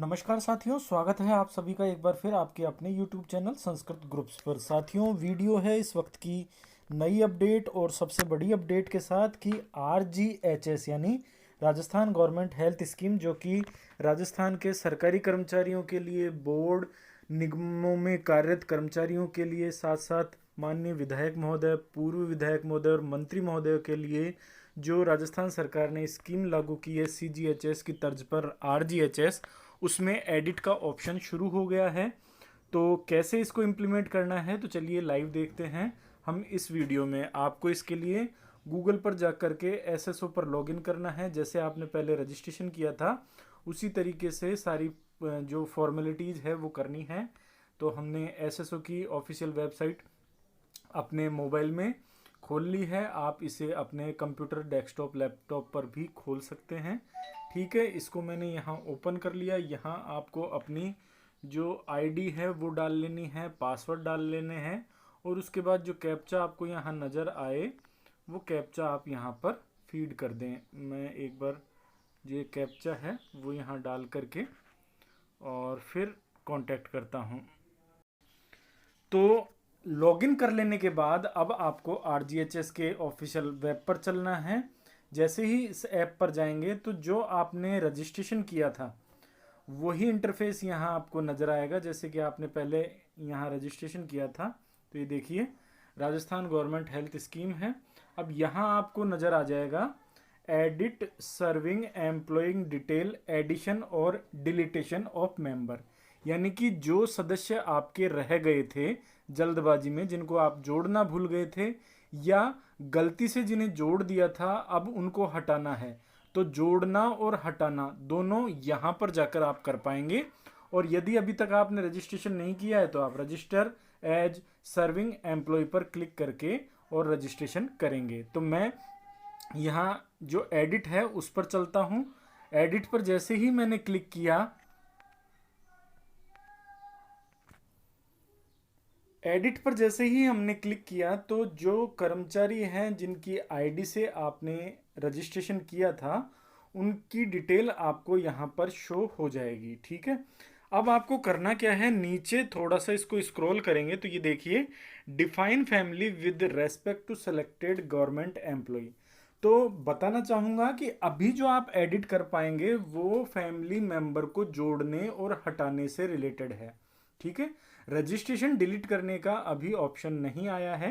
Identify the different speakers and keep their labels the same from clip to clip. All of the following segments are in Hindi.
Speaker 1: नमस्कार साथियों, स्वागत है आप सभी का एक बार फिर आपके अपने YouTube चैनल संस्कृत ग्रुप्स पर। साथियों, वीडियो है इस वक्त की नई अपडेट और सबसे बड़ी अपडेट के साथ कि RGHS यानी राजस्थान गवर्नमेंट हेल्थ स्कीम, जो कि राजस्थान के सरकारी कर्मचारियों के लिए, बोर्ड निगमों में कार्यरत कर्मचारियों के लिए, साथ साथ माननीय विधायक महोदय, पूर्व विधायक महोदय और मंत्री महोदय के लिए जो राजस्थान सरकार ने स्कीम लागू की है CGHS की तर्ज पर RGHS, उसमें एडिट का ऑप्शन शुरू हो गया है। तो कैसे इसको इम्प्लीमेंट करना है, तो चलिए लाइव देखते हैं हम इस वीडियो में। आपको इसके लिए गूगल पर जा कर के SSO पर लॉगिन करना है। जैसे आपने पहले रजिस्ट्रेशन किया था उसी तरीके से सारी जो फॉर्मेलिटीज़ है वो करनी है। तो हमने SSO की ऑफिशियल वेबसाइट अपने मोबाइल में खोल ली है। आप इसे अपने कंप्यूटर, डेस्कटॉप, लैपटॉप पर भी खोल सकते हैं। ठीक है, इसको मैंने यहाँ ओपन कर लिया। यहाँ आपको अपनी जो आईडी है वो डाल लेनी है, पासवर्ड डाल लेने हैं और उसके बाद जो कैप्चा आपको यहाँ नज़र आए वो कैप्चा आप यहाँ पर फीड कर दें। मैं एक बार जो कैप्चा है वो यहाँ डाल करके और फिर कांटेक्ट करता हूँ। तो लॉगिन कर लेने के बाद अब आपको RGHS के ऑफिशियल वेब पर चलना है। जैसे ही इस ऐप पर जाएंगे तो जो आपने रजिस्ट्रेशन किया था वही इंटरफेस यहाँ आपको नज़र आएगा, जैसे कि आपने पहले यहाँ रजिस्ट्रेशन किया था। तो ये देखिए, राजस्थान गवर्नमेंट हेल्थ स्कीम है। अब यहाँ आपको नज़र आ जाएगा edit serving employing detail, addition और डिलीटेशन ऑफ मेंबर, यानी कि जो सदस्य आपके रह गए थे जल्दबाजी में, जिनको आप जोड़ना भूल गए थे या गलती से जिन्हें जोड़ दिया था, अब उनको हटाना है। तो जोड़ना और हटाना दोनों यहाँ पर जाकर आप कर पाएंगे। और यदि अभी तक आपने रजिस्ट्रेशन नहीं किया है तो आप रजिस्टर एज सर्विंग एम्प्लॉय पर क्लिक करके और रजिस्ट्रेशन करेंगे। तो मैं यहाँ जो एडिट है उस पर चलता हूँ। एडिट पर जैसे ही मैंने क्लिक किया, एडिट पर जैसे ही हमने क्लिक किया तो जो कर्मचारी हैं जिनकी आईडी से आपने रजिस्ट्रेशन किया था उनकी डिटेल आपको यहाँ पर शो हो जाएगी। ठीक है, अब आपको करना क्या है, नीचे थोड़ा सा इसको स्क्रॉल करेंगे तो ये देखिए, define family with respect to selected government employ. तो बताना चाहूँगा कि अभी जो आप एडिट कर पाएंगे वो फैमिली मेंबर को जोड़ने और हटाने से रिलेटेड है। ठीक है, रजिस्ट्रेशन डिलीट करने का अभी ऑप्शन नहीं आया है।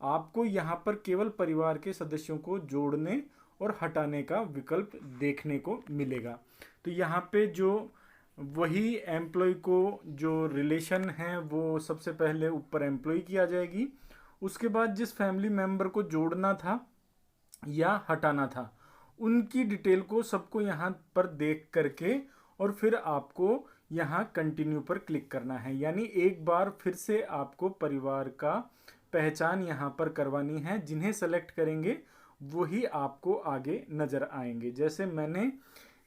Speaker 1: आपको यहाँ पर केवल परिवार के सदस्यों को जोड़ने और हटाने का विकल्प देखने को मिलेगा। तो यहाँ पे जो वही एम्प्लॉय को जो रिलेशन है वो सबसे पहले ऊपर एम्प्लॉय की आ जाएगी। उसके बाद जिस फैमिली मेंबर को जोड़ना था या हटाना था उनकी डिटेल को सबको यहाँ पर देख करके और फिर आपको यहाँ कंटिन्यू पर क्लिक करना है। यानी एक बार फिर से आपको परिवार का पहचान यहाँ पर करवानी है। जिन्हें सेलेक्ट करेंगे वही आपको आगे नज़र आएंगे। जैसे मैंने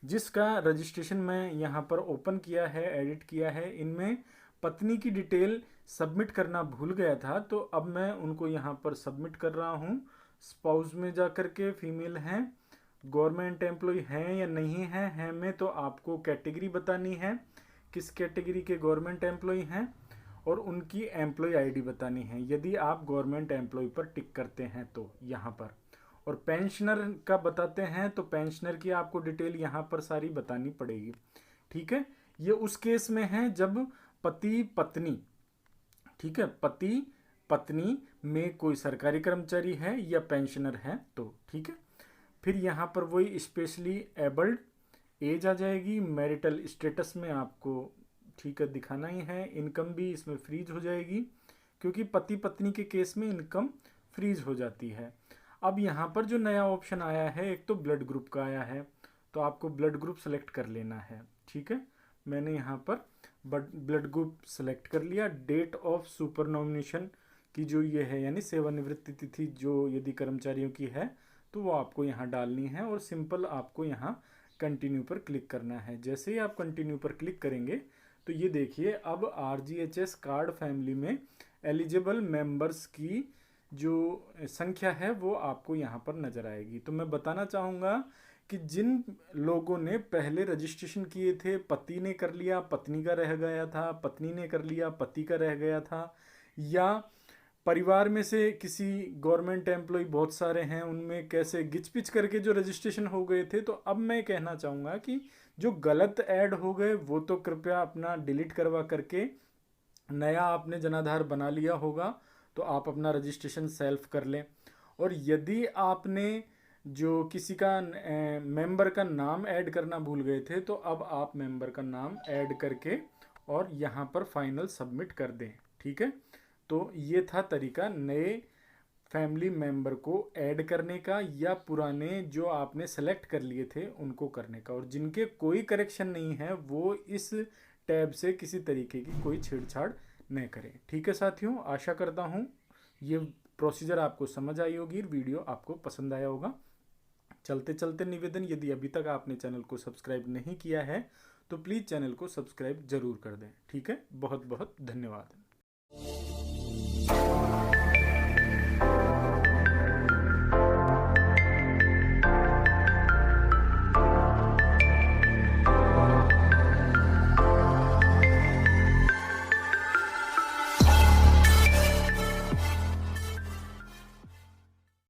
Speaker 1: जिसका रजिस्ट्रेशन मैं यहाँ पर ओपन किया है, एडिट किया है, इनमें पत्नी की डिटेल सबमिट करना भूल गया था तो अब मैं उनको यहाँ पर सबमिट कर रहा हूँ। स्पाउस में जा कर के फीमेल हैं, गवर्नमेंट एम्प्लॉय हैं या नहीं हैं में तो आपको कैटेगरी बतानी है, किस कैटेगरी के गवर्नमेंट एम्प्लॉय हैं, और उनकी एम्प्लॉय आईडी बतानी है यदि आप गवर्नमेंट एम्प्लॉय पर टिक करते हैं तो यहाँ पर। और पेंशनर का बताते हैं तो पेंशनर की आपको डिटेल यहाँ पर सारी बतानी पड़ेगी। ठीक है, ये उस केस में है जब पति पत्नी, ठीक है, पति पत्नी में कोई सरकारी कर्मचारी है या पेंशनर है तो। ठीक है, फिर यहाँ पर वही स्पेशली एबल्ड एज आ जाएगी। मैरिटल स्टेटस में आपको ठीक है दिखाना ही है। इनकम भी इसमें फ्रीज हो जाएगी क्योंकि पति पत्नी के केस में इनकम फ्रीज हो जाती है। अब यहाँ पर जो नया ऑप्शन आया है, एक तो ब्लड ग्रुप का आया है तो आपको ब्लड ग्रुप सेलेक्ट कर लेना है। ठीक है, मैंने यहाँ पर ब्लड ग्रुप सेलेक्ट कर लिया। डेट ऑफ सुपर नॉमिनेशन की जो ये है यानी सेवानिवृत्ति तिथि जो यदि कर्मचारियों की है तो वो आपको यहाँ डालनी है और सिंपल आपको यहाँ कंटिन्यू पर क्लिक करना है। जैसे ही आप कंटिन्यू पर क्लिक करेंगे तो ये देखिए, अब RGHS कार्ड फैमिली में एलिजिबल मेंबर्स की जो संख्या है वो आपको यहाँ पर नज़र आएगी। तो मैं बताना चाहूँगा कि जिन लोगों ने पहले रजिस्ट्रेशन किए थे, पति ने कर लिया, पत्नी का रह गया था, पत्नी ने कर लिया, पति का रह गया था, या परिवार में से किसी गवर्नमेंट एम्प्लॉय बहुत सारे हैं, उनमें कैसे गिच पिच करके जो रजिस्ट्रेशन हो गए थे, तो अब मैं कहना चाहूँगा कि जो गलत ऐड हो गए वो तो कृपया अपना डिलीट करवा करके नया आपने जनाधार बना लिया होगा तो आप अपना रजिस्ट्रेशन सेल्फ कर लें। और यदि आपने जो किसी का मेंबर का नाम ऐड करना भूल गए थे तो अब आप मेंबर का नाम ऐड करके और यहाँ पर फाइनल सबमिट कर दें। ठीक है, तो ये था तरीका नए फैमिली मेंबर को ऐड करने का या पुराने जो आपने सेलेक्ट कर लिए थे उनको करने का। और जिनके कोई करेक्शन नहीं है वो इस टैब से किसी तरीके की कोई छेड़छाड़ न करें। ठीक है साथियों, आशा करता हूँ ये प्रोसीजर आपको समझ आई होगी, वीडियो आपको पसंद आया होगा। चलते चलते निवेदन, यदि अभी तक आपने चैनल को सब्सक्राइब नहीं किया है तो प्लीज़ चैनल को सब्सक्राइब जरूर कर दें। ठीक है, बहुत बहुत धन्यवाद।